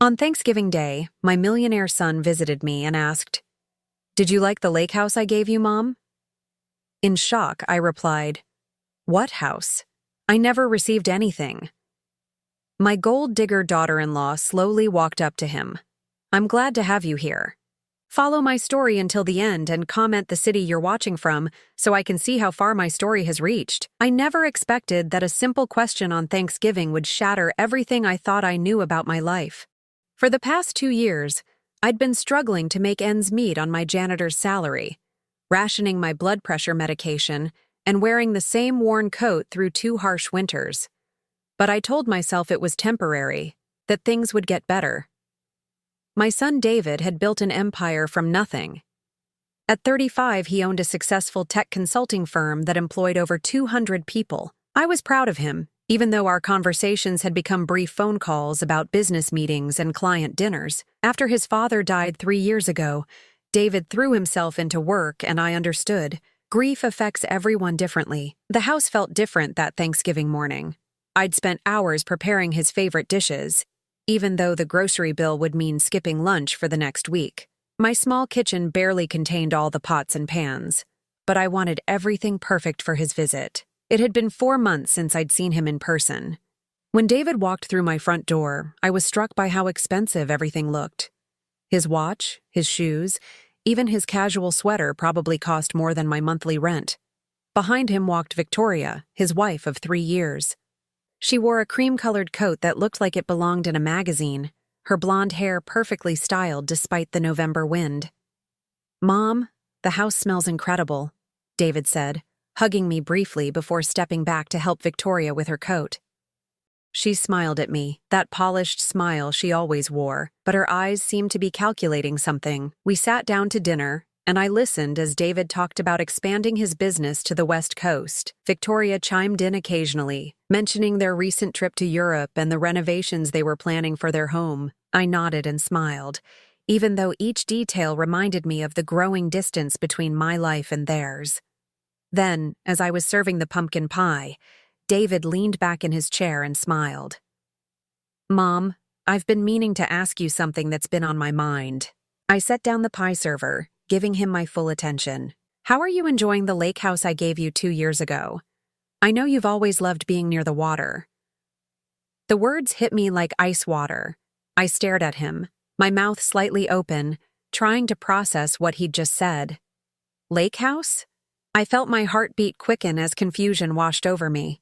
On Thanksgiving Day, my millionaire son visited me and asked, "Did you like the lake house I gave you, Mom?" In shock, I replied, "What house? I never received anything." My gold digger daughter-in-law slowly walked up to him. "I'm glad to have you here. Follow my story until the end and comment the city you're watching from so I can see how far my story has reached." I never expected that a simple question on Thanksgiving would shatter everything I thought I knew about my life. For the past 2 years, I'd been struggling to make ends meet on my janitor's salary, rationing my blood pressure medication, and wearing the same worn coat through 2 harsh winters. But I told myself it was temporary, that things would get better. My son David had built an empire from nothing. At 35, he owned a successful tech consulting firm that employed over 200 people. I was proud of him, even though our conversations had become brief phone calls about business meetings and client dinners. After his father died 3 years ago, David threw himself into work, and I understood. Grief affects everyone differently. The house felt different that Thanksgiving morning. I'd spent hours preparing his favorite dishes, even though the grocery bill would mean skipping lunch for the next week. My small kitchen barely contained all the pots and pans, but I wanted everything perfect for his visit. It had been 4 months since I'd seen him in person. When David walked through my front door, I was struck by how expensive everything looked. His watch, his shoes, even his casual sweater probably cost more than my monthly rent. Behind him walked Victoria, his wife of 3 years. She wore a cream-colored coat that looked like it belonged in a magazine, her blonde hair perfectly styled despite the November wind. "Mom, the house smells incredible," David said, hugging me briefly before stepping back to help Victoria with her coat. She smiled at me, that polished smile she always wore, but her eyes seemed to be calculating something. We sat down to dinner, and I listened as David talked about expanding his business to the West Coast. Victoria chimed in occasionally, mentioning their recent trip to Europe and the renovations they were planning for their home. I nodded and smiled, even though each detail reminded me of the growing distance between my life and theirs. Then, as I was serving the pumpkin pie, David leaned back in his chair and smiled. "Mom, I've been meaning to ask you something that's been on my mind." I set down the pie server, giving him my full attention. "How are you enjoying the lake house I gave you 2 years ago? I know you've always loved being near the water." The words hit me like ice water. I stared at him, my mouth slightly open, trying to process what he'd just said. Lake house? I felt my heartbeat quicken as confusion washed over me.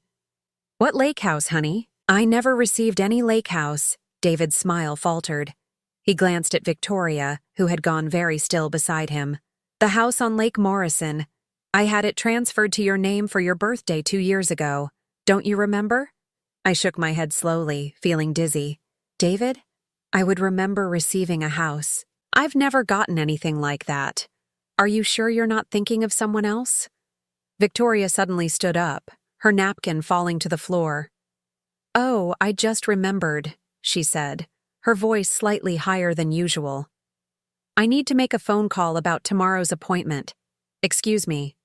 "What lake house, honey?" "I never received any lake house," David's smile faltered. He glanced at Victoria, who had gone very still beside him. "The house on Lake Morrison. I had it transferred to your name for your birthday 2 years ago. Don't you remember?" I shook my head slowly, feeling dizzy. "David, I would remember receiving a house. I've never gotten anything like that. Are you sure you're not thinking of someone else?" Victoria suddenly stood up, her napkin falling to the floor. "Oh, I just remembered," she said, her voice slightly higher than usual. "I need to make a phone call about tomorrow's appointment. Excuse me."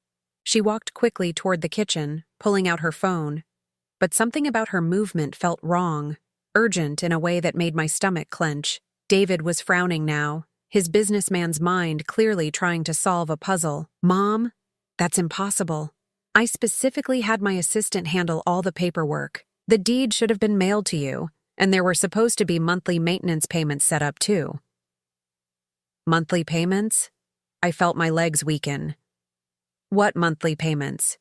She walked quickly toward the kitchen, pulling out her phone. But something about her movement felt wrong, urgent in a way that made my stomach clench. David was frowning now, his businessman's mind clearly trying to solve a puzzle. "Mom, that's impossible. I specifically had my assistant handle all the paperwork. The deed should have been mailed to you, and there were supposed to be monthly maintenance payments set up too." "Monthly payments?" I felt my legs weaken. "What monthly payments?"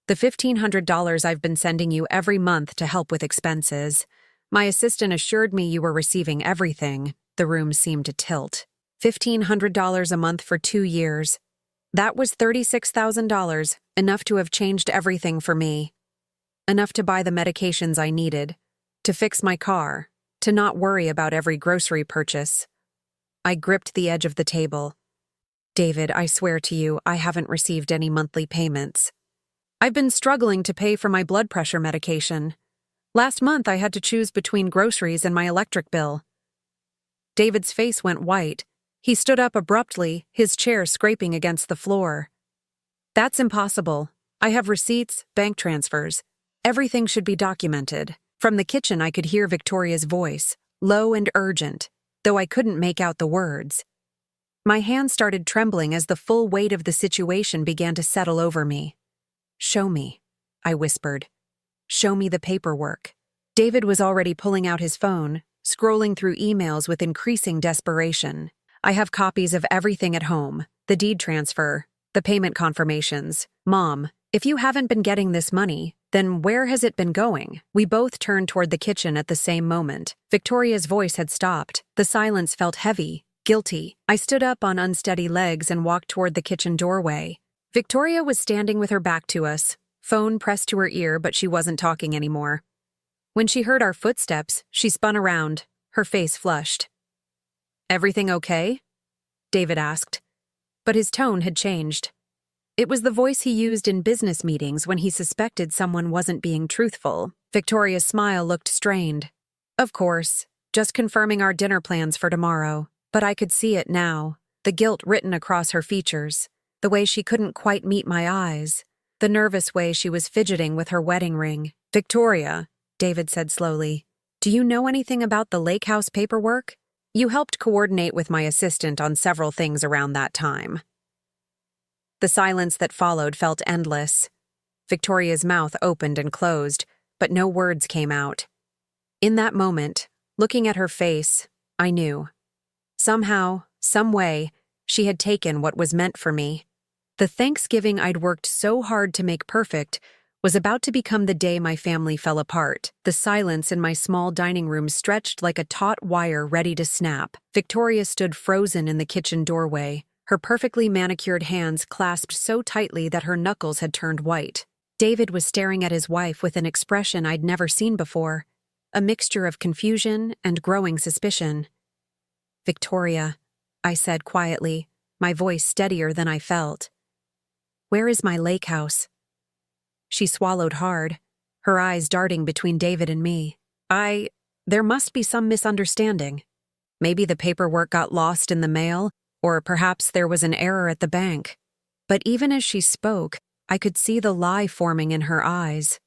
"The $1,500 I've been sending you every month to help with expenses. My assistant assured me you were receiving everything." The room seemed to tilt. $1,500 a month for 2 years. That was $36,000, enough to have changed everything for me. Enough to buy the medications I needed, to fix my car, to not worry about every grocery purchase. I gripped the edge of the table. "David, I swear to you, I haven't received any monthly payments. I've been struggling to pay for my blood pressure medication. Last month I had to choose between groceries and my electric bill." David's face went white. He stood up abruptly, his chair scraping against the floor. "That's impossible. I have receipts, bank transfers. Everything should be documented." From the kitchen I could hear Victoria's voice, low and urgent, though I couldn't make out the words. My hand started trembling as the full weight of the situation began to settle over me. "Show me," I whispered. "Show me the paperwork." David was already pulling out his phone, scrolling through emails with increasing desperation. "I have copies of everything at home, the deed transfer, the payment confirmations. Mom, if you haven't been getting this money, then where has it been going?" We both turned toward the kitchen at the same moment. Victoria's voice had stopped. The silence felt heavy, guilty. I stood up on unsteady legs and walked toward the kitchen doorway. Victoria was standing with her back to us, phone pressed to her ear, but she wasn't talking anymore. When she heard our footsteps, she spun around, her face flushed. "Everything okay?" David asked, but his tone had changed. It was the voice he used in business meetings when he suspected someone wasn't being truthful. Victoria's smile looked strained. "Of course, just confirming our dinner plans for tomorrow." But I could see it now, the guilt written across her features, the way she couldn't quite meet my eyes, the nervous way she was fidgeting with her wedding ring. "Victoria," David said slowly, "do you know anything about the lake house paperwork? You helped coordinate with my assistant on several things around that time." The silence that followed felt endless. Victoria's mouth opened and closed, but no words came out. In that moment, looking at her face, I knew. Somehow, some way, she had taken what was meant for me. The Thanksgiving I'd worked so hard to make perfect was about to become the day my family fell apart. The silence in my small dining room stretched like a taut wire ready to snap. Victoria stood frozen in the kitchen doorway, her perfectly manicured hands clasped so tightly that her knuckles had turned white. David was staring at his wife with an expression I'd never seen before, a mixture of confusion and growing suspicion. "Victoria," I said quietly, my voice steadier than I felt. "Where is my lake house?" She swallowed hard, her eyes darting between David and me. There must be some misunderstanding. Maybe the paperwork got lost in the mail, or perhaps there was an error at the bank." But even as she spoke, I could see the lie forming in her eyes.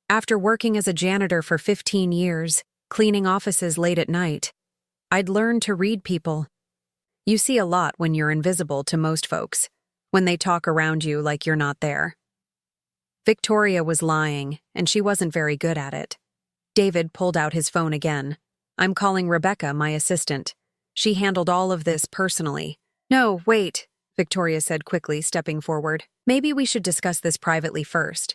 After working as a janitor for 15 years, cleaning offices late at night, I'd learned to read people. You see a lot when you're invisible to most folks, when they talk around you like you're not there. Victoria was lying, and she wasn't very good at it. David pulled out his phone again. "I'm calling Rebecca, my assistant. She handled all of this personally." "No, wait," Victoria said quickly, stepping forward. "Maybe we should discuss this privately first.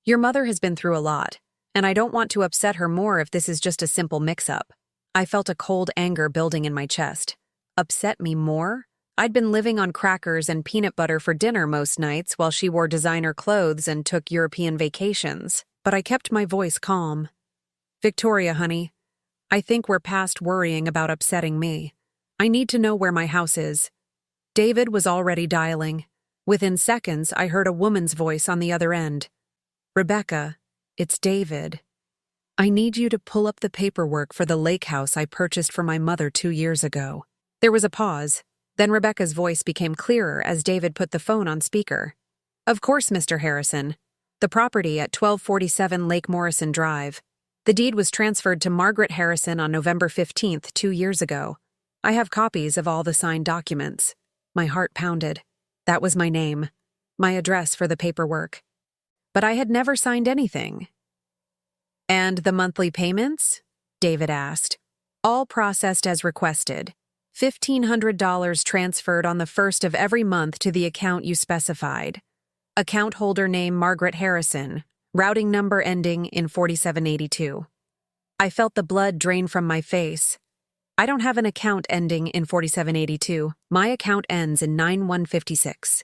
Your mother has been through a lot, and I don't want to upset her more if this is just a simple mix-up." I felt a cold anger building in my chest. Upset me more? I'd been living on crackers and peanut butter for dinner most nights while she wore designer clothes and took European vacations. But I kept my voice calm. "Victoria, honey, I think we're past worrying about upsetting me. I need to know where my house is." David was already dialing. Within seconds, I heard a woman's voice on the other end. "Rebecca, it's David. I need you to pull up the paperwork for the lake house I purchased for my mother 2 years ago." There was a pause. Then Rebecca's voice became clearer as David put the phone on speaker. "Of course, Mr. Harrison. The property at 1247 Lake Morrison Drive. The deed was transferred to Margaret Harrison on November 15th, 2 years ago. I have copies of all the signed documents." My heart pounded. That was my name, my address for the paperwork. But I had never signed anything. "And the monthly payments?" David asked. "All processed as requested. $1,500 transferred on the 1st of every month to the account you specified. Account holder name Margaret Harrison, routing number ending in 4782. I felt the blood drain from my face. "I don't have an account ending in 4782. My account ends in 9156.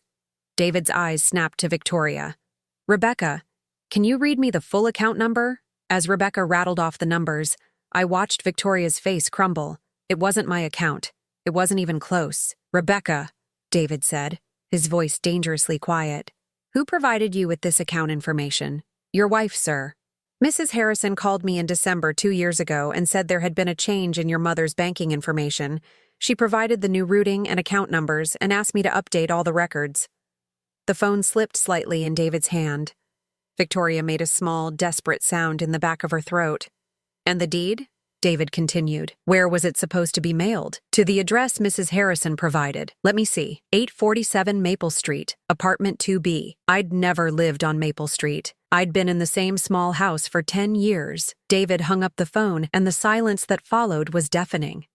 David's eyes snapped to Victoria. "Rebecca, can you read me the full account number?" As Rebecca rattled off the numbers, I watched Victoria's face crumble. It wasn't my account. It wasn't even close. "Rebecca," David said, his voice dangerously quiet. "Who provided you with this account information?" "Your wife, sir. Mrs. Harrison called me in December 2 years ago and said there had been a change in your mother's banking information. She provided the new routing and account numbers and asked me to update all the records." The phone slipped slightly in David's hand. Victoria made a small, desperate sound in the back of her throat. "And the deed?" David continued. Where was it supposed to be mailed? To the address Mrs. Harrison provided. Let me see. 847 Maple Street, apartment 2B. I'd never lived on Maple Street. I'd been in the same small house for 10 years. David hung up the phone, and the silence that followed was deafening.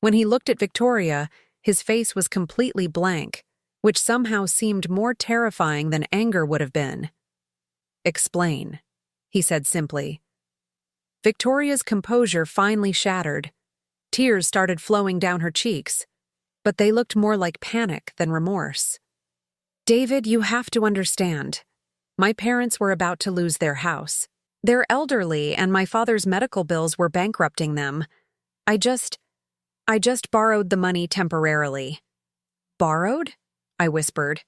When he looked at Victoria, his face was completely blank, which somehow seemed more terrifying than anger would have been. Explain, he said simply. Victoria's composure finally shattered. Tears started flowing down her cheeks, but they looked more like panic than remorse. David, you have to understand. My parents were about to lose their house. They're elderly, and my father's medical bills were bankrupting them. I just borrowed the money temporarily. Borrowed? I whispered.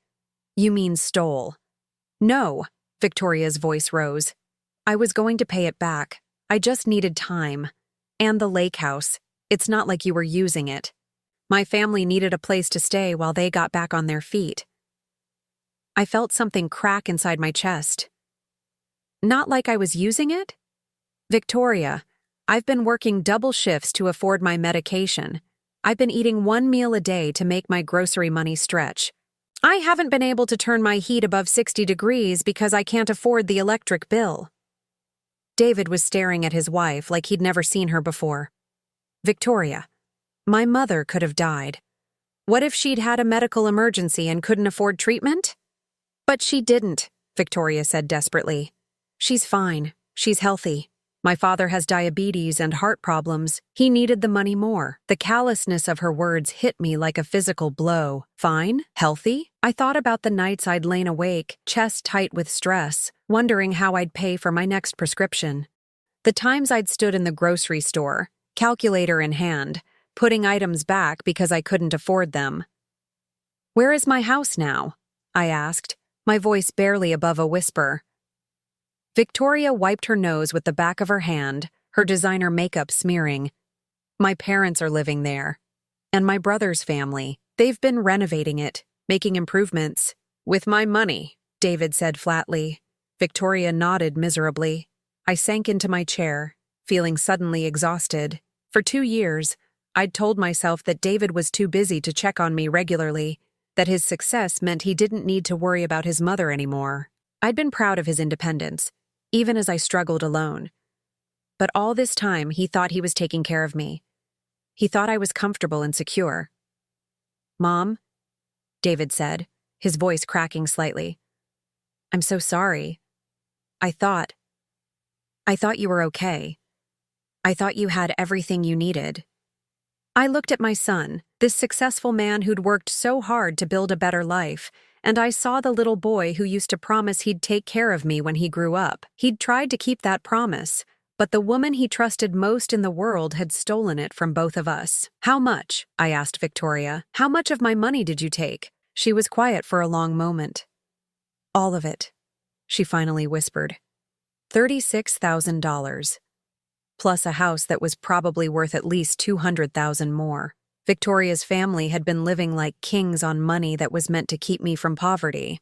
You mean stole. No, Victoria's voice rose. I was going to pay it back. I just needed time. And the lake house. It's not like you were using it. My family needed a place to stay while they got back on their feet. I felt something crack inside my chest. Not like I was using it? Victoria, I've been working double shifts to afford my medication. I've been eating 1 meal a day to make my grocery money stretch. I haven't been able to turn my heat above 60 degrees because I can't afford the electric bill. David was staring at his wife like he'd never seen her before. Victoria, my mother could have died. What if she'd had a medical emergency and couldn't afford treatment? But she didn't, Victoria said desperately. She's fine. She's healthy. My father has diabetes and heart problems. He needed the money more. The callousness of her words hit me like a physical blow. Fine? Healthy? I thought about the nights I'd lain awake, chest tight with stress, wondering how I'd pay for my next prescription. The times I'd stood in the grocery store, calculator in hand, putting items back because I couldn't afford them. Where is my house now? I asked, my voice barely above a whisper. Victoria wiped her nose with the back of her hand, her designer makeup smearing. My parents are living there. And my brother's family. They've been renovating it, making improvements. With my money, David said flatly. Victoria nodded miserably. I sank into my chair, feeling suddenly exhausted. For 2 years, I'd told myself that David was too busy to check on me regularly, that his success meant he didn't need to worry about his mother anymore. I'd been proud of his independence, even as I struggled alone. But all this time, he thought he was taking care of me. He thought I was comfortable and secure. Mom, David said, his voice cracking slightly. I'm so sorry. I thought you were okay. I thought you had everything you needed. I looked at my son, this successful man who'd worked so hard to build a better life, and I saw the little boy who used to promise he'd take care of me when he grew up. He'd tried to keep that promise, but the woman he trusted most in the world had stolen it from both of us. How much? I asked Victoria. How much of my money did you take? She was quiet for a long moment. All of it, she finally whispered. $36,000. Plus a house that was probably worth at least $200,000 more. Victoria's family had been living like kings on money that was meant to keep me from poverty.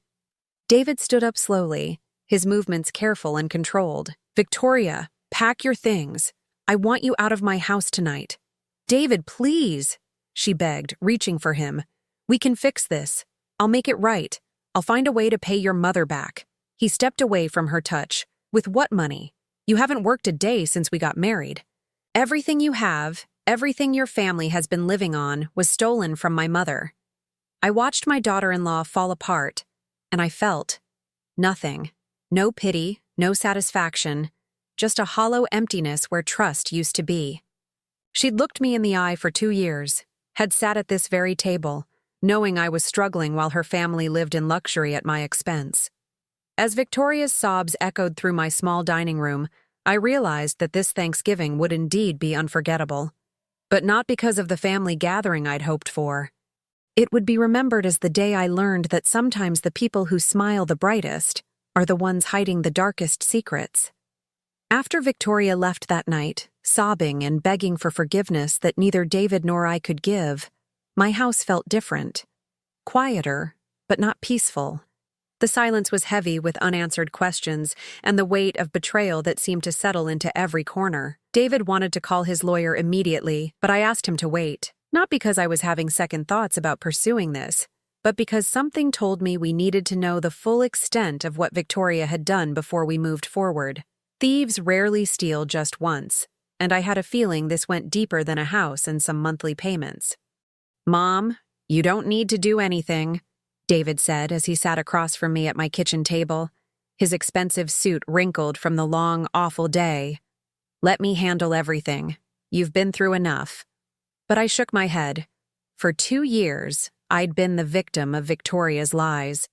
David stood up slowly, his movements careful and controlled. Victoria, pack your things. I want you out of my house tonight. David, please, she begged, reaching for him. We can fix this. I'll make it right. I'll find a way to pay your mother back. He stepped away from her touch. With what money? You haven't worked a day since we got married. Everything you have, everything your family has been living on, was stolen from my mother. I watched my daughter-in-law fall apart, and I felt nothing. No pity, no satisfaction, just a hollow emptiness where trust used to be. She'd looked me in the eye for 2 years, had sat at this very table, knowing I was struggling while her family lived in luxury at my expense. As Victoria's sobs echoed through my small dining room, I realized that this Thanksgiving would indeed be unforgettable. But not because of the family gathering I'd hoped for. It would be remembered as the day I learned that sometimes the people who smile the brightest are the ones hiding the darkest secrets. After Victoria left that night, sobbing and begging for forgiveness that neither David nor I could give, my house felt different. Quieter, but not peaceful. The The silence was heavy with unanswered questions and the weight of betrayal that seemed to settle into every corner. David wanted to call his lawyer immediately, but I asked him to wait. Not because I was having second thoughts about pursuing this, but because something told me we needed to know the full extent of what Victoria had done before we moved forward. Thieves rarely steal just once, and I had a feeling this went deeper than a house and some monthly payments. "Mom, you don't need to do anything," David said as he sat across from me at my kitchen table, his expensive suit wrinkled from the long, awful day. "Let me handle everything. You've been through enough." But I shook my head. For 2 years, I'd been the victim of Victoria's lies.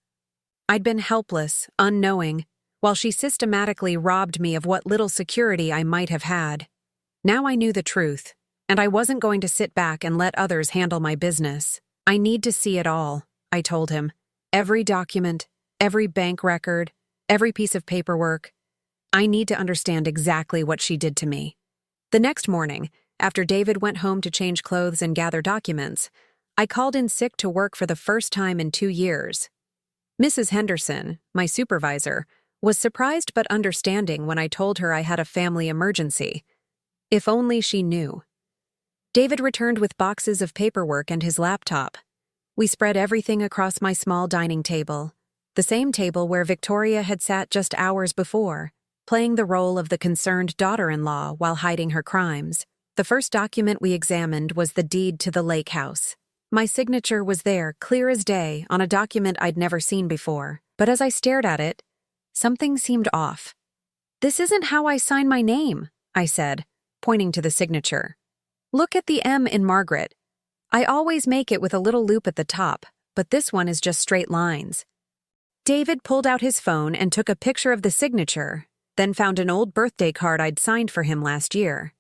I'd been helpless, unknowing, while she systematically robbed me of what little security I might have had. Now I knew the truth, and I wasn't going to sit back and let others handle my business. "I need to see it all," I told him. "Every document, every bank record, every piece of paperwork. I need to understand exactly what she did to me." The next morning, after David went home to change clothes and gather documents, I called in sick to work for the first time in 2 years. Mrs. Henderson, my supervisor, was surprised but understanding when I told her I had a family emergency. If only she knew. David returned with boxes of paperwork and his laptop. We spread everything across my small dining table, the same table where Victoria had sat just hours before, playing the role of the concerned daughter-in-law while hiding her crimes. The first document we examined was the deed to the lake house. My signature was there, clear as day, on a document I'd never seen before. But as I stared at it, something seemed off. "This isn't how I sign my name," I said, pointing to the signature. "Look at the M in Margaret. I always make it with a little loop at the top, but this one is just straight lines." David pulled out his phone and took a picture of the signature, then found an old birthday card I'd signed for him last year.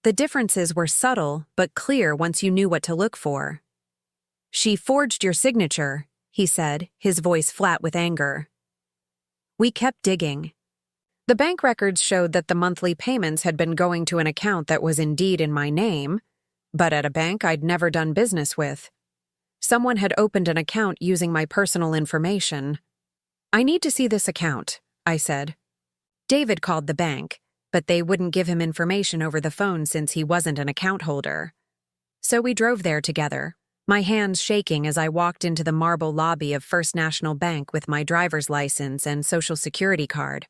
The differences were subtle but clear once you knew what to look for. "She forged your signature," he said, his voice flat with anger. We kept digging. The bank records showed that the monthly payments had been going to an account that was indeed in my name, but at a bank I'd never done business with. Someone had opened an account using my personal information. "I need to see this account," I said. David called the bank, but they wouldn't give him information over the phone since he wasn't an account holder. So we drove there together, my hands shaking as I walked into the marble lobby of First National Bank with my driver's license and Social Security card.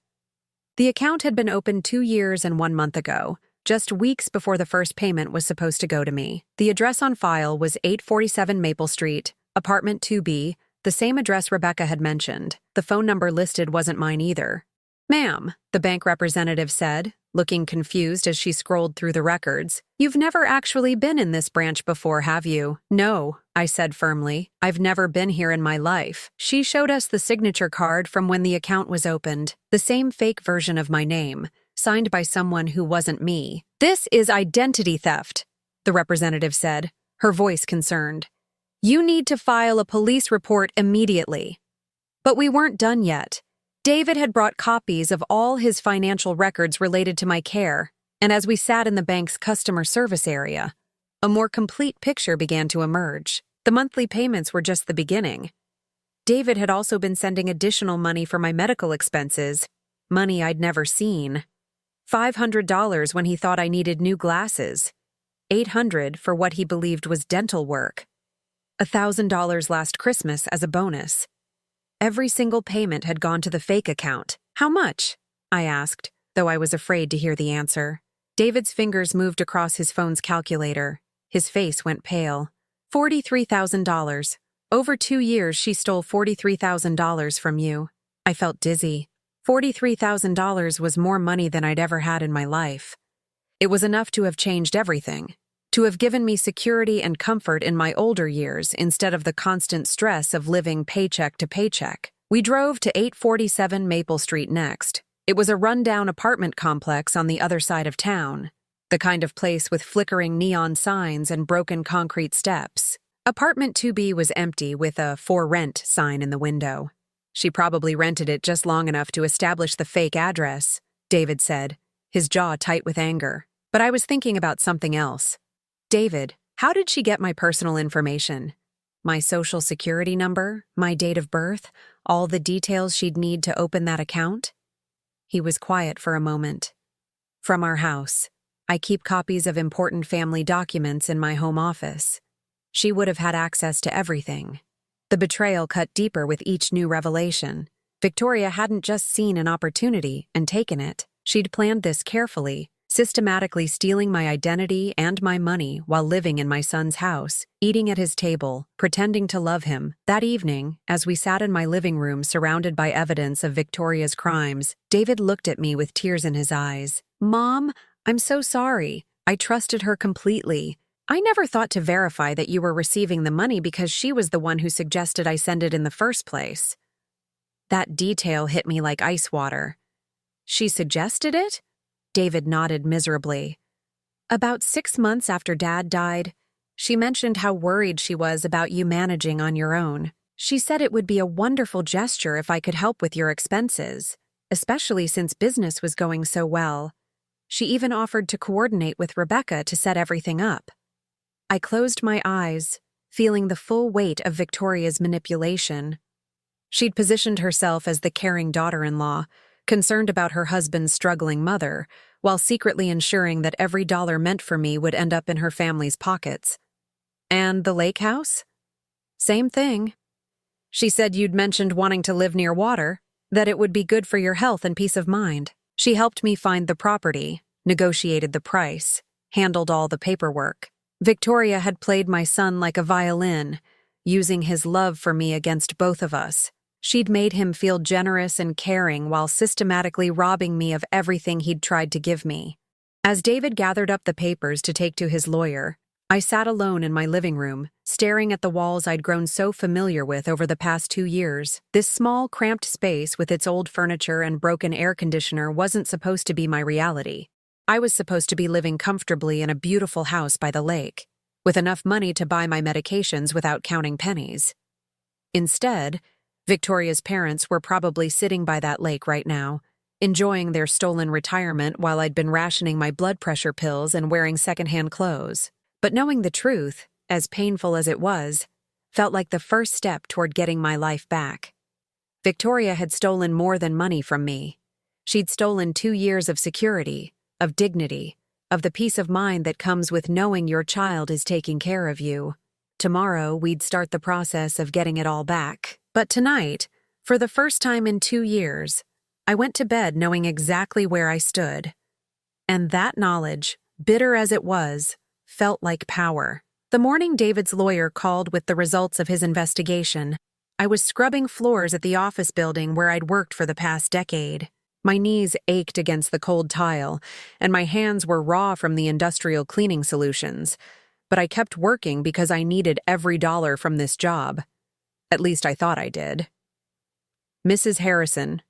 The account had been opened 2 years and 1 month ago, just weeks before the first payment was supposed to go to me. The address on file was 847 Maple Street, apartment 2B, the same address Rebecca had mentioned. The phone number listed wasn't mine either. "Ma'am," the bank representative said, looking confused as she scrolled through the records, "you've never actually been in this branch before, have you?" "No," I said firmly. "I've never been here in my life." She showed us the signature card from when the account was opened, the same fake version of my name, signed by someone who wasn't me. "This is identity theft," the representative said, her voice concerned. "You need to file a police report immediately." But we weren't done yet. David had brought copies of all his financial records related to my care, and as we sat in the bank's customer service area, a more complete picture began to emerge. The monthly payments were just the beginning. David had also been sending additional money for my medical expenses, money I'd never seen. $500 when he thought I needed new glasses, $800 for what he believed was dental work, $1,000 last Christmas as a bonus. Every single payment had gone to the fake account. "How much?" I asked, though I was afraid to hear the answer. David's fingers moved across his phone's calculator. His face went pale. $43,000. Over 2 years, she stole $43,000 from you. I felt dizzy. $43,000 was more money than I'd ever had in my life. It was enough to have changed everything, to have given me security and comfort in my older years instead of the constant stress of living paycheck to paycheck. We drove to 847 Maple Street next. It was a rundown apartment complex on the other side of town, the kind of place with flickering neon signs and broken concrete steps. Apartment 2B was empty with a "for rent" sign in the window. She probably rented it just long enough to establish the fake address, David said, his jaw tight with anger. But I was thinking about something else. "David, how did she get my personal information?" my social security number, my date of birth, all the details she'd need to open that account? He was quiet for a moment. From our house, I keep copies of important family documents in my home office. She would have had access to everything. The betrayal cut deeper with each new revelation. Victoria hadn't just seen an opportunity and taken it. She'd planned this carefully, systematically stealing my identity and my money while living in my son's house, eating at his table, pretending to love him. That evening, as we sat in my living room surrounded by evidence of Victoria's crimes, David looked at me with tears in his eyes. "Mom, I'm so sorry. I trusted her completely. I never thought to verify that you were receiving the money because she was the one who suggested I send it in the first place." That detail hit me like ice water. "She suggested it?" David nodded miserably. "About 6 months after Dad died, she mentioned how worried she was about you managing on your own. She said it would be a wonderful gesture if I could help with your expenses, especially since business was going so well. She even offered to coordinate with Rebecca to set everything up." I closed my eyes, feeling the full weight of Victoria's manipulation. She'd positioned herself as the caring daughter-in-law, concerned about her husband's struggling mother, while secretly ensuring that every dollar meant for me would end up in her family's pockets. And the lake house? Same thing. She said you'd mentioned wanting to live near water, that it would be good for your health and peace of mind. She helped me find the property, negotiated the price, handled all the paperwork. Victoria had played my son like a violin, using his love for me against both of us. She'd made him feel generous and caring while systematically robbing me of everything he'd tried to give me. As David gathered up the papers to take to his lawyer, I sat alone in my living room, staring at the walls I'd grown so familiar with over the past 2 years. This small, cramped space with its old furniture and broken air conditioner wasn't supposed to be my reality. I was supposed to be living comfortably in a beautiful house by the lake, with enough money to buy my medications without counting pennies. Instead, Victoria's parents were probably sitting by that lake right now, enjoying their stolen retirement while I'd been rationing my blood pressure pills and wearing secondhand clothes. But knowing the truth, as painful as it was, felt like the first step toward getting my life back. Victoria had stolen more than money from me. She'd stolen 2 years of security, of dignity, of the peace of mind that comes with knowing your child is taking care of you. Tomorrow, we'd start the process of getting it all back. But tonight, for the first time in 2 years, I went to bed knowing exactly where I stood. And that knowledge, bitter as it was, felt like power. The morning David's lawyer called with the results of his investigation, I was scrubbing floors at the office building where I'd worked for the past decade. My knees ached against the cold tile, and my hands were raw from the industrial cleaning solutions. But I kept working because I needed every dollar from this job. At least I thought I did. "Mrs. Harrison."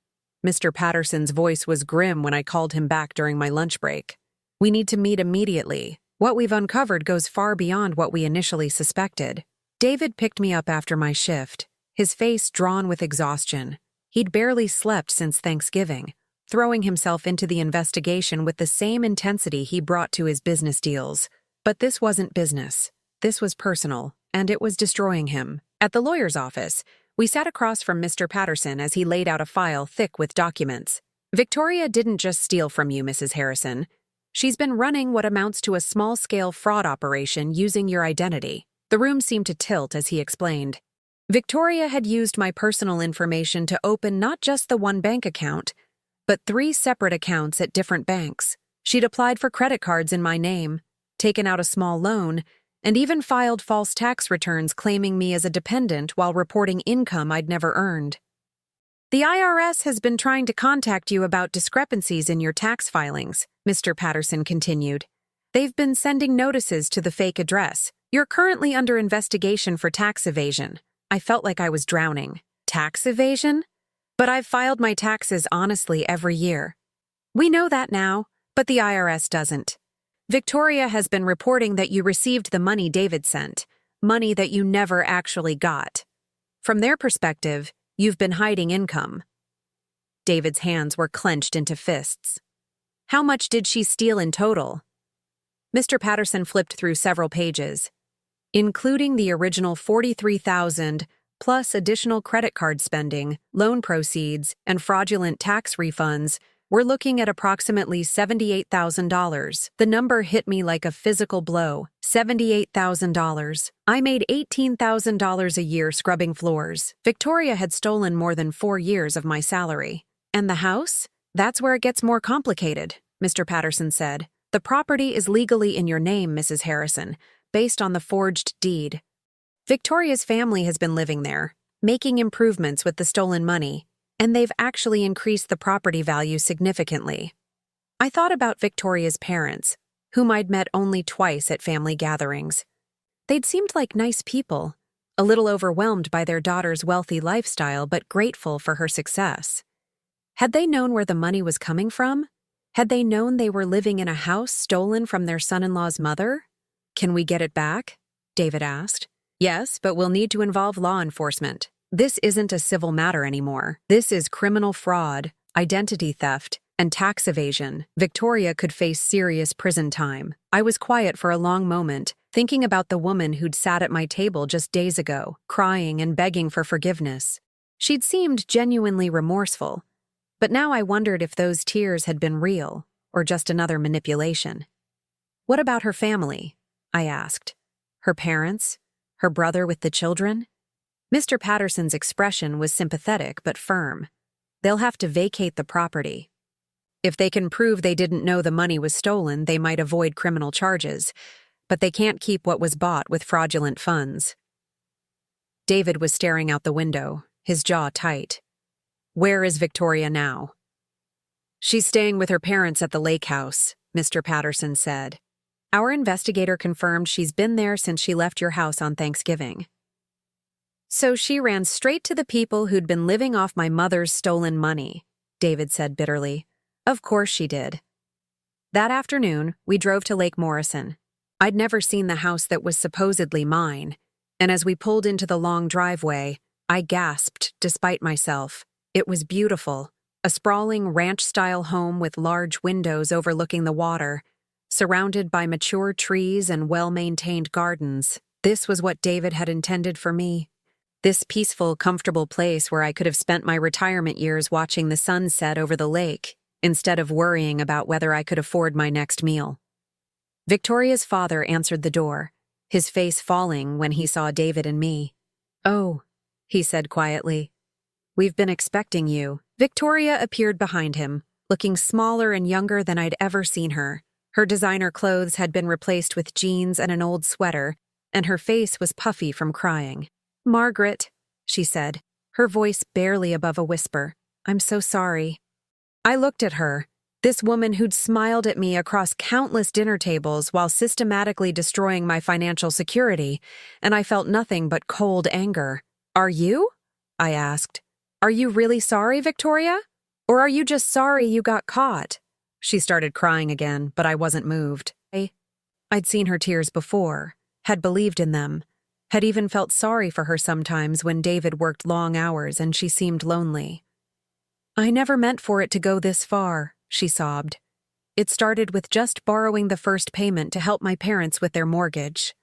Mr. Patterson's voice was grim when I called him back during my lunch break. "We need to meet immediately. What we've uncovered goes far beyond what we initially suspected." David picked me up after my shift, his face drawn with exhaustion. He'd barely slept since Thanksgiving, throwing himself into the investigation with the same intensity he brought to his business deals. But this wasn't business. This was personal, and it was destroying him. At the lawyer's office, we sat across from Mr. Patterson as he laid out a file thick with documents. "Victoria didn't just steal from you, Mrs. Harrison. She's been running what amounts to a small-scale fraud operation using your identity." The room seemed to tilt as he explained. "Victoria had used my personal information to open not just the one bank account, but 3 separate accounts at different banks. She'd applied for credit cards in my name, taken out a small loan, and even filed false tax returns claiming me as a dependent while reporting income I'd never earned. The IRS has been trying to contact you about discrepancies in your tax filings," Mr. Patterson continued. "They've been sending notices to the fake address. You're currently under investigation for tax evasion." I felt like I was drowning. Tax evasion? But I've filed my taxes honestly every year. "We know that now, but the IRS doesn't. Victoria has been reporting that you received the money David sent, money that you never actually got. From their perspective, you've been hiding income." David's hands were clenched into fists. "How much did she steal in total?" Mr. Patterson flipped through several pages. including the original $43,000 plus additional credit card spending, loan proceeds, and fraudulent tax refunds. We're looking at approximately $78,000. The number hit me like a physical blow. $78,000. I made $18,000 a year scrubbing floors. Victoria had stolen more than 4 years of my salary. And the house? That's where it gets more complicated, Mr. Patterson said. The property is legally in your name, Mrs. Harrison, based on the forged deed. Victoria's family has been living there, making improvements with the stolen money, and they've actually increased the property value significantly. I thought about Victoria's parents, whom I'd met only twice at family gatherings. They'd seemed like nice people, a little overwhelmed by their daughter's wealthy lifestyle but grateful for her success. Had they known where the money was coming from? Had they known they were living in a house stolen from their son-in-law's mother? Can we get it back? David asked. Yes, but we'll need to involve law enforcement. This isn't a civil matter anymore. This is criminal fraud, identity theft, and tax evasion. Victoria could face serious prison time. I was quiet for a long moment, thinking about the woman who'd sat at my table just days ago, crying and begging for forgiveness. She'd seemed genuinely remorseful, but now I wondered if those tears had been real or just another manipulation. What about her family? I asked. Her parents? Her brother with the children? Mr. Patterson's expression was sympathetic but firm. They'll have to vacate the property. If they can prove they didn't know the money was stolen, they might avoid criminal charges, but they can't keep what was bought with fraudulent funds. David was staring out the window, his jaw tight. Where is Victoria now? She's staying with her parents at the lake house, Mr. Patterson said. Our investigator confirmed she's been there since she left your house on Thanksgiving. So she ran straight to the people who'd been living off my mother's stolen money, David said bitterly. Of course she did. That afternoon, we drove to Lake Morrison. I'd never seen the house that was supposedly mine, and as we pulled into the long driveway, I gasped despite myself. It was beautiful, a sprawling ranch-style home with large windows overlooking the water, surrounded by mature trees and well-maintained gardens. This was what David had intended for me. This peaceful, comfortable place where I could have spent my retirement years watching the sun set over the lake, instead of worrying about whether I could afford my next meal. Victoria's father answered the door, his face falling when he saw David and me. Oh, he said quietly. We've been expecting you. Victoria appeared behind him, looking smaller and younger than I'd ever seen her. Her designer clothes had been replaced with jeans and an old sweater, and her face was puffy from crying. Margaret, she said, her voice barely above a whisper. I'm so sorry. I looked at her, this woman who'd smiled at me across countless dinner tables while systematically destroying my financial security, and I felt nothing but cold anger. Are you? I asked. Are you really sorry, Victoria? Or are you just sorry you got caught? She started crying again, but I wasn't moved. I'd seen her tears before, had believed in them, had even felt sorry for her sometimes when David worked long hours and she seemed lonely. I never meant for it to go this far, she sobbed. It started with just borrowing the first payment to help my parents with their mortgage.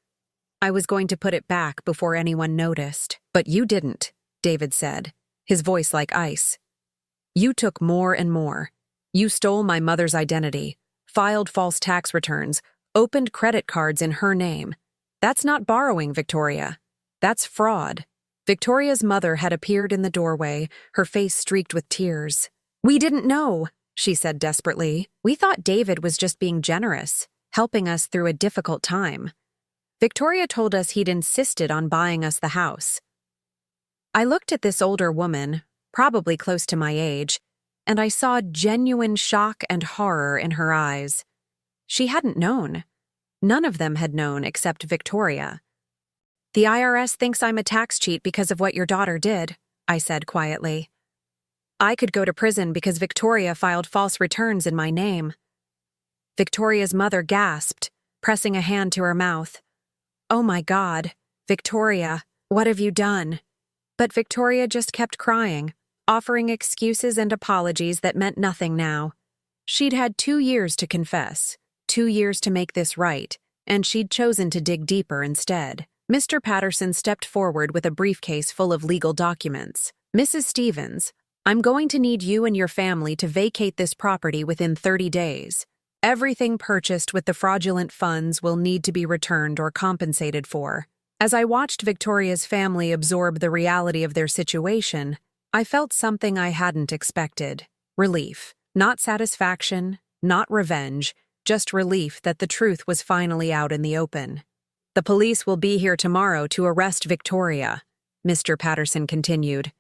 I was going to put it back before anyone noticed. But you didn't, David said, his voice like ice. You took more and more. You stole my mother's identity, filed false tax returns, opened credit cards in her name. That's not borrowing, Victoria. That's fraud. Victoria's mother had appeared in the doorway, her face streaked with tears. We didn't know, she said desperately. We thought David was just being generous, helping us through a difficult time. Victoria told us he'd insisted on buying us the house. I looked at this older woman, probably close to my age, and I saw genuine shock and horror in her eyes. She hadn't known. None of them had known except Victoria. The IRS thinks I'm a tax cheat because of what your daughter did, I said quietly. I could go to prison because Victoria filed false returns in my name. Victoria's mother gasped, pressing a hand to her mouth. Oh my God, Victoria, what have you done? But Victoria just kept crying, offering excuses and apologies that meant nothing now. She'd had 2 years to confess, 2 years to make this right, and she'd chosen to dig deeper instead. Mr. Patterson stepped forward with a briefcase full of legal documents. Mrs. Stevens, I'm going to need you and your family to vacate this property within 30 days. Everything purchased with the fraudulent funds will need to be returned or compensated for. As I watched Victoria's family absorb the reality of their situation, I felt something I hadn't expected. Relief. Not satisfaction, not revenge, just relief that the truth was finally out in the open. The police will be here tomorrow to arrest Victoria, Mr. Patterson continued.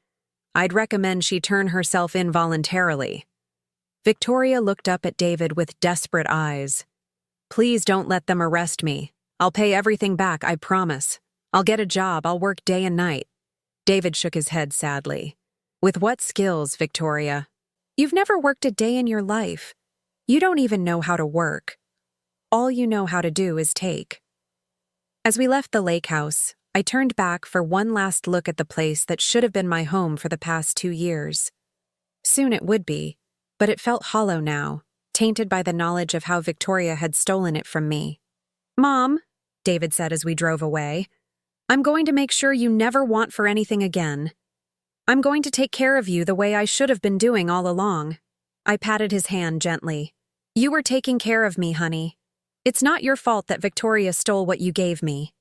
I'd recommend she turn herself in voluntarily. Victoria looked up at David with desperate eyes. Please don't let them arrest me. I'll pay everything back, I promise. I'll get a job, I'll work day and night. David shook his head sadly. With what skills, Victoria? You've never worked a day in your life. You don't even know how to work. All you know how to do is take. As we left the lake house, I turned back for one last look at the place that should have been my home for the past 2 years. Soon it would be, but it felt hollow now, tainted by the knowledge of how Victoria had stolen it from me. Mom, David said as we drove away, I'm going to make sure you never want for anything again. I'm going to take care of you the way I should have been doing all along. I patted his hand gently. You were taking care of me, honey. It's not your fault that Victoria stole what you gave me.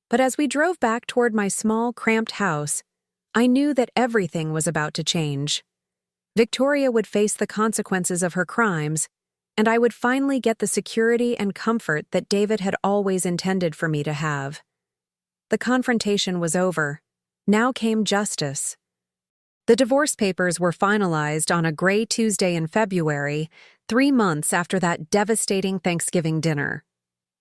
But as we drove back toward my small, cramped house, I knew that everything was about to change. Victoria would face the consequences of her crimes, and I would finally get the security and comfort that David had always intended for me to have. The confrontation was over. Now came justice. The divorce papers were finalized on a gray Tuesday in February, 3 months after that devastating Thanksgiving dinner.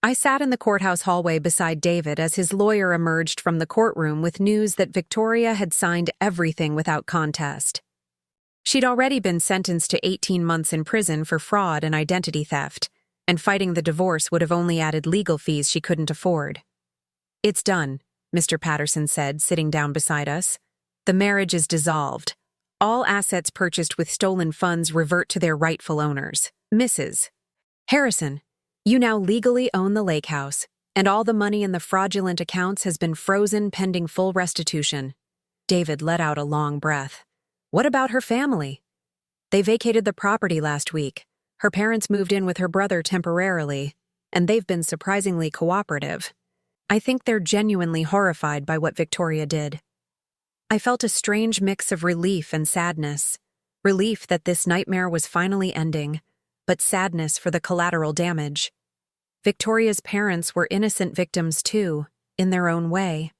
I sat in the courthouse hallway beside David as his lawyer emerged from the courtroom with news that Victoria had signed everything without contest. She'd already been sentenced to 18 months in prison for fraud and identity theft, and fighting the divorce would have only added legal fees she couldn't afford. It's done, Mr. Patterson said, sitting down beside us. The marriage is dissolved. All assets purchased with stolen funds revert to their rightful owners. Mrs. Harrison, you now legally own the lake house, and all the money in the fraudulent accounts has been frozen pending full restitution. David let out a long breath. What about her family? They vacated the property last week. Her parents moved in with her brother temporarily, and they've been surprisingly cooperative. I think they're genuinely horrified by what Victoria did. I felt a strange mix of relief and sadness. Relief that this nightmare was finally ending, but sadness for the collateral damage. Victoria's parents were innocent victims too, in their own way.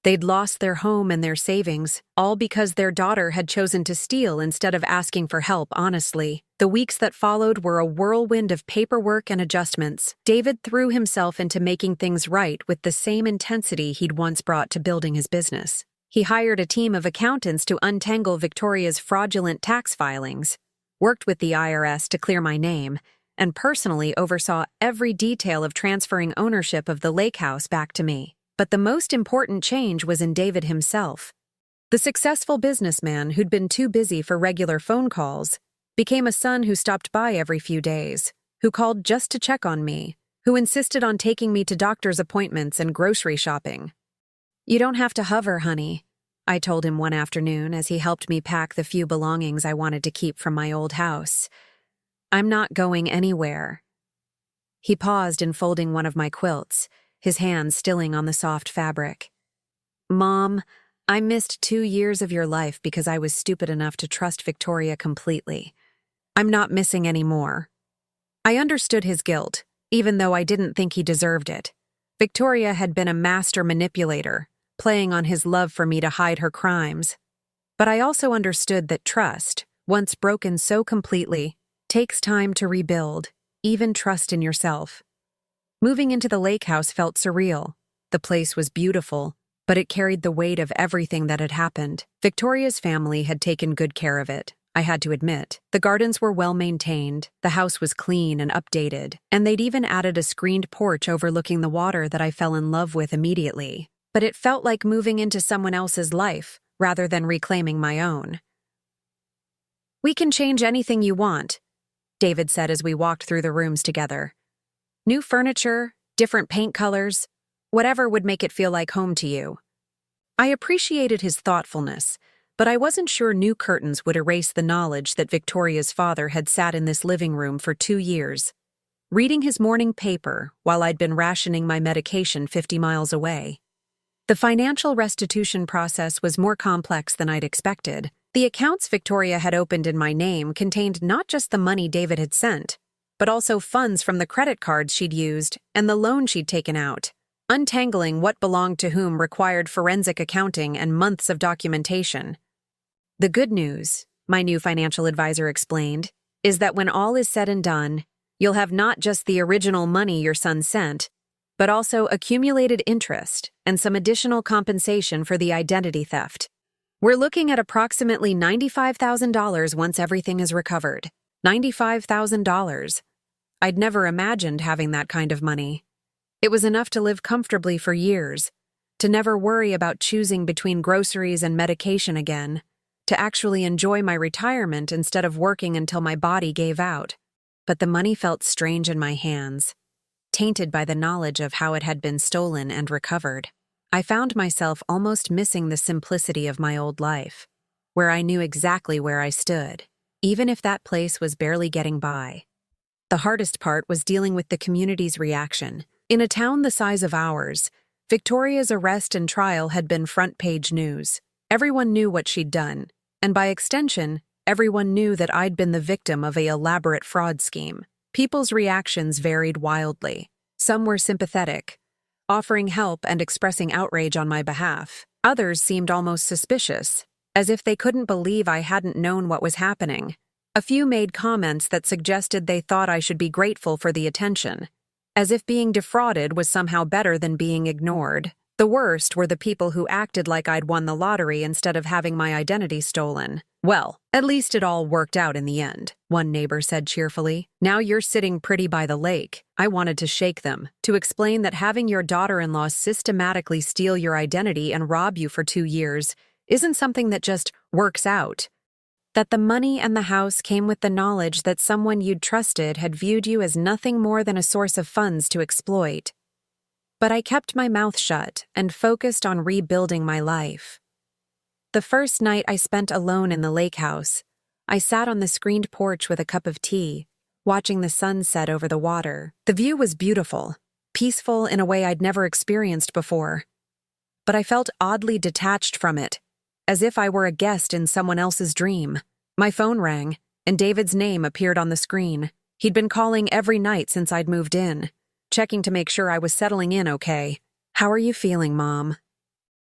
They'd lost their home and their savings, all because their daughter had chosen to steal instead of asking for help honestly. The weeks that followed were a whirlwind of paperwork and adjustments. David threw himself into making things right with the same intensity he'd once brought to building his business. He hired a team of accountants to untangle Victoria's fraudulent tax filings, worked with the IRS to clear my name, and personally oversaw every detail of transferring ownership of the lake house back to me. But the most important change was in David himself. The successful businessman who'd been too busy for regular phone calls became a son who stopped by every few days, who called just to check on me, who insisted on taking me to doctor's appointments and grocery shopping. You don't have to hover, honey, I told him one afternoon as he helped me pack the few belongings I wanted to keep from my old house. I'm not going anywhere. He paused in folding one of my quilts, his hands stilling on the soft fabric. Mom, I missed 2 years of your life because I was stupid enough to trust Victoria completely. I'm not missing any more. I understood his guilt, even though I didn't think he deserved it. Victoria had been a master manipulator, playing on his love for me to hide her crimes. But I also understood that trust, once broken so completely, takes time to rebuild, even trust in yourself. Moving into the lake house felt surreal. The place was beautiful, but it carried the weight of everything that had happened. Victoria's family had taken good care of it, I had to admit. The gardens were well maintained, the house was clean and updated, and they'd even added a screened porch overlooking the water that I fell in love with immediately. But it felt like moving into someone else's life, rather than reclaiming my own. We can change anything you want, David said as we walked through the rooms together. New furniture, different paint colors. Whatever would make it feel like home to you. I appreciated his thoughtfulness, but I wasn't sure new curtains would erase the knowledge that Victoria's father had sat in this living room for 2 years, reading his morning paper while I'd been rationing my medication 50 miles away. The financial restitution process was more complex than I'd expected. The accounts Victoria had opened in my name contained not just the money David had sent, but also funds from the credit cards she'd used and the loan she'd taken out. Untangling what belonged to whom required forensic accounting and months of documentation. The good news, my new financial advisor explained, is that when all is said and done, you'll have not just the original money your son sent, but also accumulated interest and some additional compensation for the identity theft. We're looking at approximately $95,000 once everything is recovered. $95,000. I'd never imagined having that kind of money. It was enough to live comfortably for years, to never worry about choosing between groceries and medication again, to actually enjoy my retirement instead of working until my body gave out. But the money felt strange in my hands, tainted by the knowledge of how it had been stolen and recovered. I found myself almost missing the simplicity of my old life, where I knew exactly where I stood, even if that place was barely getting by. The hardest part was dealing with the community's reaction. In a town the size of ours, Victoria's arrest and trial had been front-page news. Everyone knew what she'd done, and by extension, everyone knew that I'd been the victim of an elaborate fraud scheme. People's reactions varied wildly. Some were sympathetic, offering help and expressing outrage on my behalf. Others seemed almost suspicious, as if they couldn't believe I hadn't known what was happening. A few made comments that suggested they thought I should be grateful for the attention, as if being defrauded was somehow better than being ignored. The worst were the people who acted like I'd won the lottery instead of having my identity stolen. "Well, at least it all worked out in the end," one neighbor said cheerfully. "Now you're sitting pretty by the lake." I wanted to shake them, to explain that having your daughter-in-law systematically steal your identity and rob you for 2 years isn't something that just works out. That the money and the house came with the knowledge that someone you'd trusted had viewed you as nothing more than a source of funds to exploit. But I kept my mouth shut and focused on rebuilding my life. The first night I spent alone in the lake house, I sat on the screened porch with a cup of tea, watching the sun set over the water. The view was beautiful, peaceful in a way I'd never experienced before. But I felt oddly detached from it, as if I were a guest in someone else's dream. My phone rang, and David's name appeared on the screen. He'd been calling every night since I'd moved in, checking to make sure I was settling in okay. "How are you feeling, Mom?"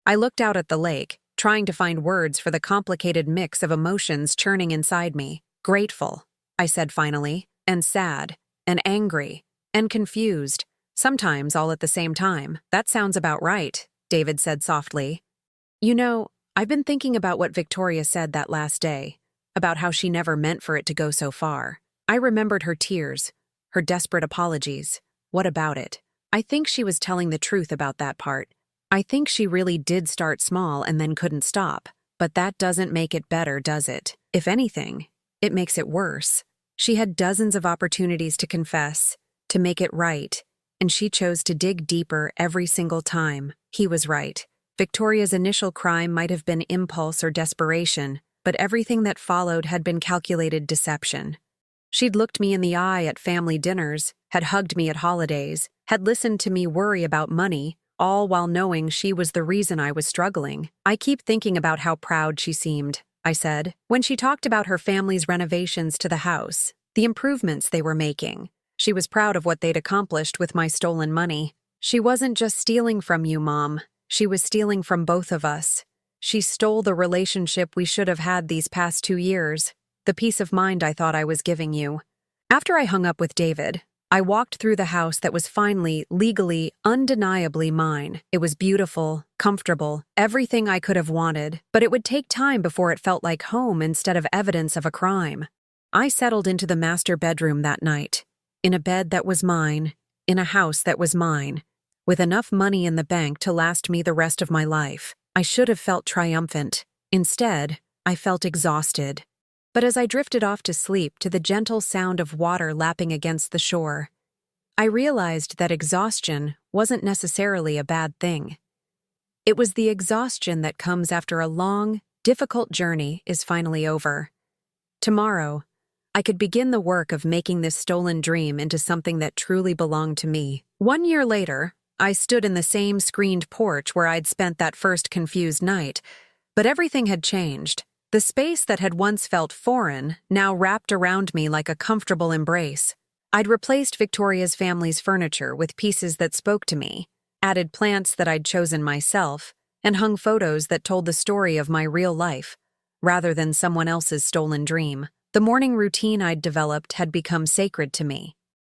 I looked out at the lake, trying to find words for the complicated mix of emotions churning inside me. "Grateful," I said finally, "and sad, and angry, and confused, sometimes all at the same time." "That sounds about right," David said softly. "You know, I've been thinking about what Victoria said that last day, about how she never meant for it to go so far. I remembered her tears, her desperate apologies. What about it? I think she was telling the truth about that part. I think she really did start small and then couldn't stop. But that doesn't make it better, does it? If anything, it makes it worse. She had dozens of opportunities to confess, to make it right, and she chose to dig deeper every single time." He was right. Victoria's initial crime might have been impulse or desperation, but everything that followed had been calculated deception. She'd looked me in the eye at family dinners, had hugged me at holidays, had listened to me worry about money, all while knowing she was the reason I was struggling. "I keep thinking about how proud she seemed," I said, when she talked about her family's renovations to the house, the improvements they were making. She was proud of what they'd accomplished with my stolen money. "She wasn't just stealing from you, Mom. She was stealing from both of us. She stole the relationship we should have had these past 2 years, the peace of mind I thought I was giving you." After I hung up with David, I walked through the house that was finally, legally, undeniably mine. It was beautiful, comfortable, everything I could have wanted, but it would take time before it felt like home instead of evidence of a crime. I settled into the master bedroom that night, in a bed that was mine, in a house that was mine, with enough money in the bank to last me the rest of my life. I should have felt triumphant. Instead, I felt exhausted. But as I drifted off to sleep to the gentle sound of water lapping against the shore, I realized that exhaustion wasn't necessarily a bad thing. It was the exhaustion that comes after a long, difficult journey is finally over. Tomorrow, I could begin the work of making this stolen dream into something that truly belonged to me. 1 year later, I stood in the same screened porch where I'd spent that first confused night, but everything had changed. The space that had once felt foreign now wrapped around me like a comfortable embrace. I'd replaced Victoria's family's furniture with pieces that spoke to me, added plants that I'd chosen myself, and hung photos that told the story of my real life, rather than someone else's stolen dream. The morning routine I'd developed had become sacred to me.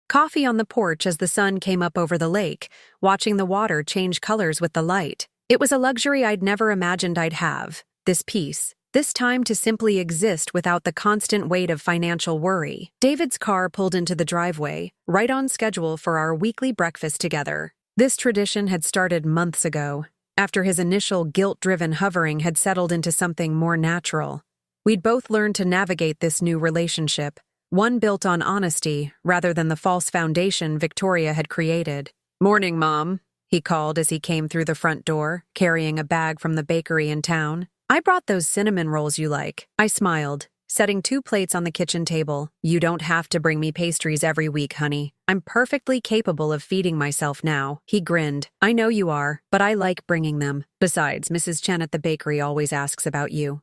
Coffee on the porch as the sun came up over the lake, watching the water change colors with the light. It was a luxury I'd never imagined I'd have, this peace, this time to simply exist without the constant weight of financial worry. David's car pulled into the driveway, right on schedule for our weekly breakfast together. This tradition had started months ago, after his initial guilt-driven hovering had settled into something more natural. We'd both learned to navigate this new relationship, one built on honesty rather than the false foundation Victoria had created. "Morning, Mom," he called as he came through the front door, carrying a bag from the bakery in town. "I brought those cinnamon rolls you like." I smiled, setting 2 plates on the kitchen table. "You don't have to bring me pastries every week, honey. I'm perfectly capable of feeding myself now." He grinned. "I know you are, but I like bringing them. Besides, Mrs. Chen at the bakery always asks about you.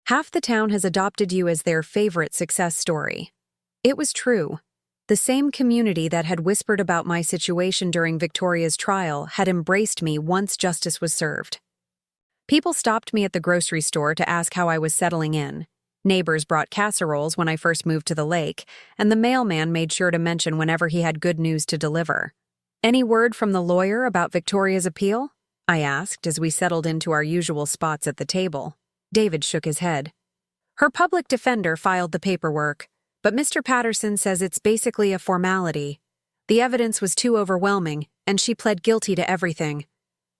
Half the town has adopted you as their favorite success story." It was true. The same community that had whispered about my situation during Victoria's trial had embraced me once justice was served. People stopped me at the grocery store to ask how I was settling in. Neighbors brought casseroles when I first moved to the lake, and the mailman made sure to mention whenever he had good news to deliver. "Any word from the lawyer about Victoria's appeal?" I asked as we settled into our usual spots at the table. David shook his head. "Her public defender filed the paperwork, but Mr. Patterson says it's basically a formality. The evidence was too overwhelming, and she pled guilty to everything.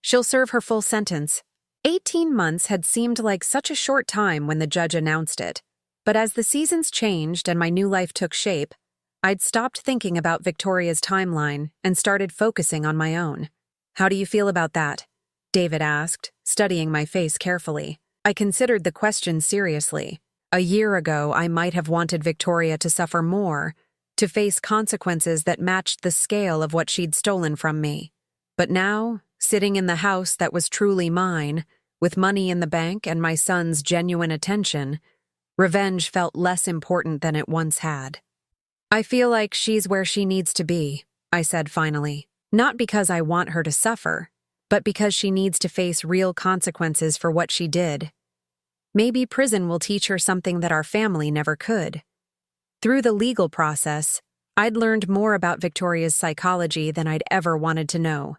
She'll serve her full sentence." 18 months had seemed like such a short time when the judge announced it, but as the seasons changed and my new life took shape, I'd stopped thinking about Victoria's timeline and started focusing on my own. "How do you feel about that?" David asked, studying my face carefully. I considered the question seriously. A year ago, I might have wanted Victoria to suffer more, to face consequences that matched the scale of what she'd stolen from me. But now, sitting in the house that was truly mine, with money in the bank and my son's genuine attention, revenge felt less important than it once had. "I feel like she's where she needs to be," I said finally. "Not because I want her to suffer, but because she needs to face real consequences for what she did. Maybe prison will teach her something that our family never could." Through the legal process, I'd learned more about Victoria's psychology than I'd ever wanted to know.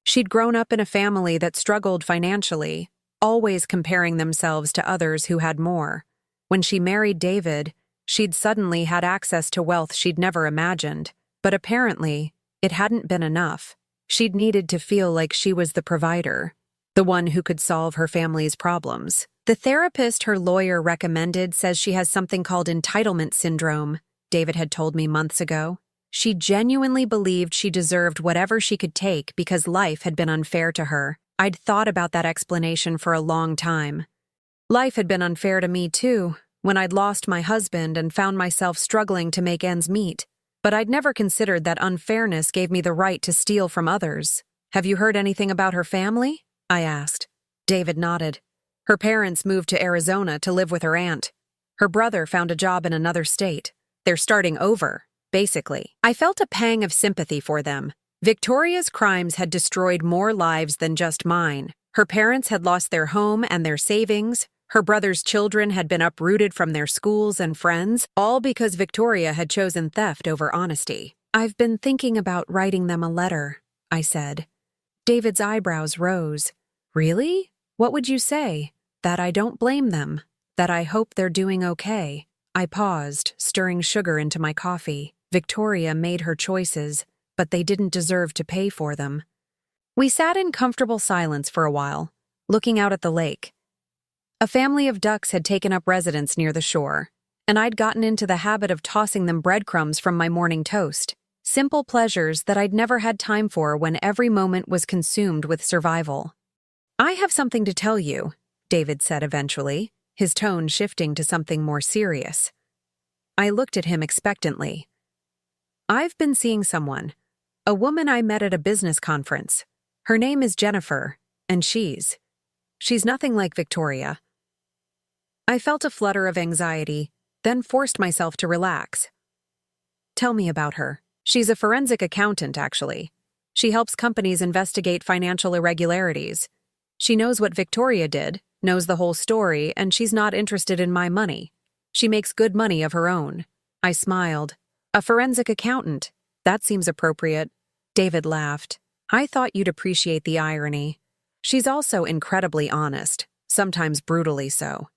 She'd grown up in a family that struggled financially, always comparing themselves to others who had more. When she married David, she'd suddenly had access to wealth she'd never imagined, but apparently, it hadn't been enough. She'd needed to feel like she was the provider, the one who could solve her family's problems. "The therapist her lawyer recommended says she has something called entitlement syndrome," David had told me months ago. She genuinely believed she deserved whatever she could take because life had been unfair to her. I'd thought about that explanation for a long time. Life had been unfair to me too, when I'd lost my husband and found myself struggling to make ends meet. But I'd never considered that unfairness gave me the right to steal from others. "Have you heard anything about her family?" I asked. David nodded. "Her parents moved to Arizona to live with her aunt. Her brother found a job in another state. They're starting over, basically." I felt a pang of sympathy for them. Victoria's crimes had destroyed more lives than just mine. Her parents had lost their home and their savings. Her brother's children had been uprooted from their schools and friends, all because Victoria had chosen theft over honesty. "I've been thinking about writing them a letter," I said. David's eyebrows rose. "Really? What would you say?" "That I don't blame them. That I hope they're doing okay." I paused, stirring sugar into my coffee. Victoria made her choices, but they didn't deserve to pay for them. We sat in comfortable silence for a while, looking out at the lake. A family of ducks had taken up residence near the shore, and I'd gotten into the habit of tossing them breadcrumbs from my morning toast. Simple pleasures that I'd never had time for when every moment was consumed with survival. "I have something to tell you," David said eventually, his tone shifting to something more serious. I looked at him expectantly. "I've been seeing someone, a woman I met at a business conference. Her name is Jennifer, and she's nothing like Victoria." I felt a flutter of anxiety, then forced myself to relax. "Tell me about her." "She's a forensic accountant, actually. She helps companies investigate financial irregularities. She knows what Victoria did, knows the whole story, and she's not interested in my money. She makes good money of her own." I smiled. "A forensic accountant. That seems appropriate." David laughed. "I thought you'd appreciate the irony. She's also incredibly honest, sometimes brutally so.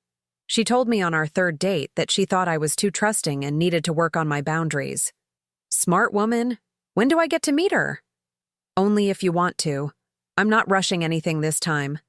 She told me on our third date that she thought I was too trusting and needed to work on my boundaries." "Smart woman. When do I get to meet her?" "Only if you want to. I'm not rushing anything this time.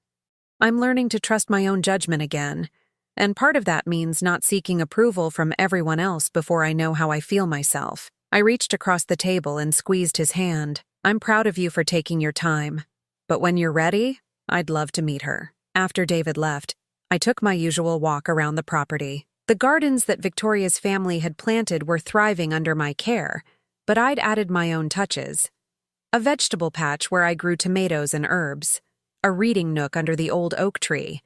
I'm learning to trust my own judgment again, and part of that means not seeking approval from everyone else before I know how I feel myself." I reached across the table and squeezed his hand. "I'm proud of you for taking your time. But when you're ready, I'd love to meet her." After David left, I took my usual walk around the property. The gardens that Victoria's family had planted were thriving under my care, but I'd added my own touches. A vegetable patch where I grew tomatoes and herbs, a reading nook under the old oak tree,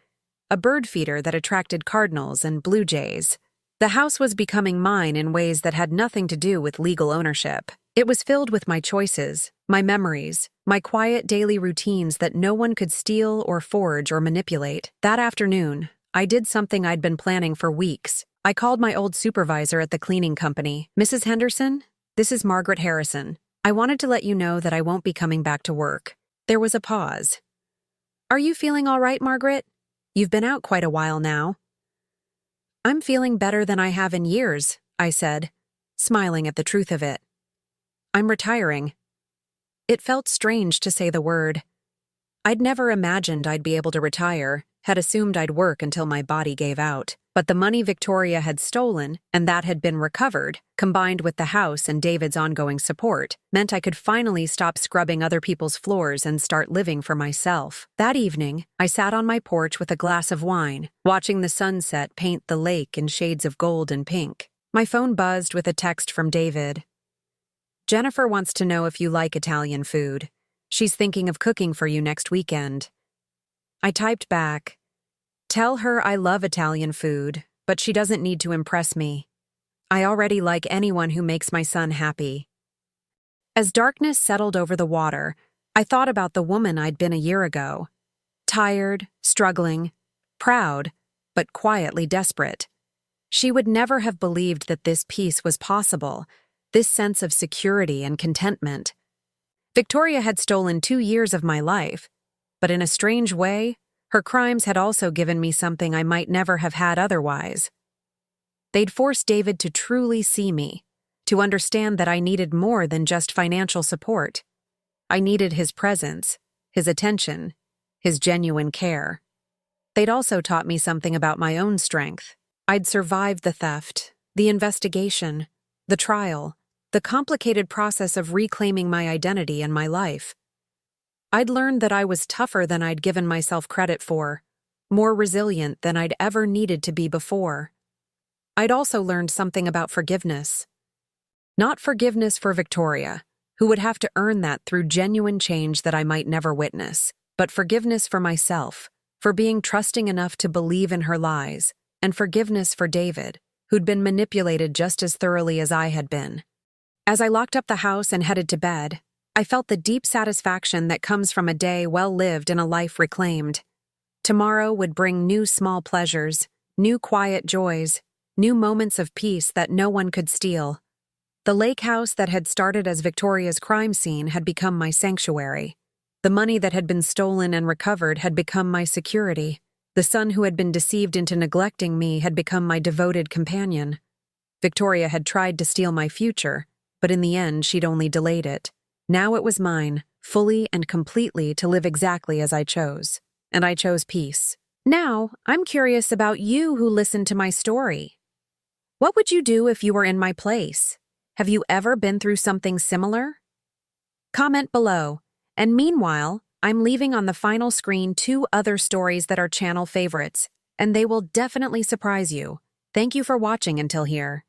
a bird feeder that attracted cardinals and blue jays. The house was becoming mine in ways that had nothing to do with legal ownership. It was filled with my choices, my memories, my quiet daily routines that no one could steal or forge or manipulate. That afternoon, I did something I'd been planning for weeks. I called my old supervisor at the cleaning company. "Mrs. Henderson, this is Margaret Harrison. I wanted to let you know that I won't be coming back to work." There was a pause. "Are you feeling all right, Margaret? You've been out quite a while now." "I'm feeling better than I have in years," I said, smiling at the truth of it. "I'm retiring." It felt strange to say the word. I'd never imagined I'd be able to retire, had assumed I'd work until my body gave out. But the money Victoria had stolen, and that had been recovered, combined with the house and David's ongoing support, meant I could finally stop scrubbing other people's floors and start living for myself. That evening, I sat on my porch with a glass of wine, watching the sunset paint the lake in shades of gold and pink. My phone buzzed with a text from David. "Jennifer wants to know if you like Italian food. She's thinking of cooking for you next weekend." I typed back, "Tell her I love Italian food, but she doesn't need to impress me. I already like anyone who makes my son happy." As darkness settled over the water, I thought about the woman I'd been a year ago. Tired, struggling, proud, but quietly desperate. She would never have believed that this peace was possible, this sense of security and contentment. Victoria had stolen 2 years of my life, but in a strange way, her crimes had also given me something I might never have had otherwise. They'd forced David to truly see me, to understand that I needed more than just financial support. I needed his presence, his attention, his genuine care. They'd also taught me something about my own strength. I'd survived the theft, the investigation, the trial, the complicated process of reclaiming my identity and my life. I'd learned that I was tougher than I'd given myself credit for, more resilient than I'd ever needed to be before. I'd also learned something about forgiveness. Not forgiveness for Victoria, who would have to earn that through genuine change that I might never witness, but forgiveness for myself, for being trusting enough to believe in her lies, and forgiveness for David, who'd been manipulated just as thoroughly as I had been. As I locked up the house and headed to bed, I felt the deep satisfaction that comes from a day well lived and a life reclaimed. Tomorrow would bring new small pleasures, new quiet joys, new moments of peace that no one could steal. The lake house that had started as Victoria's crime scene had become my sanctuary. The money that had been stolen and recovered had become my security. The son who had been deceived into neglecting me had become my devoted companion. Victoria had tried to steal my future, but in the end she'd only delayed it. Now it was mine, fully and completely to live exactly as I chose. And I chose peace. Now, I'm curious about you who listened to my story. What would you do if you were in my place? Have you ever been through something similar? Comment below. And meanwhile, I'm leaving on the final screen 2 other stories that are channel favorites, and they will definitely surprise you. Thank you for watching until here.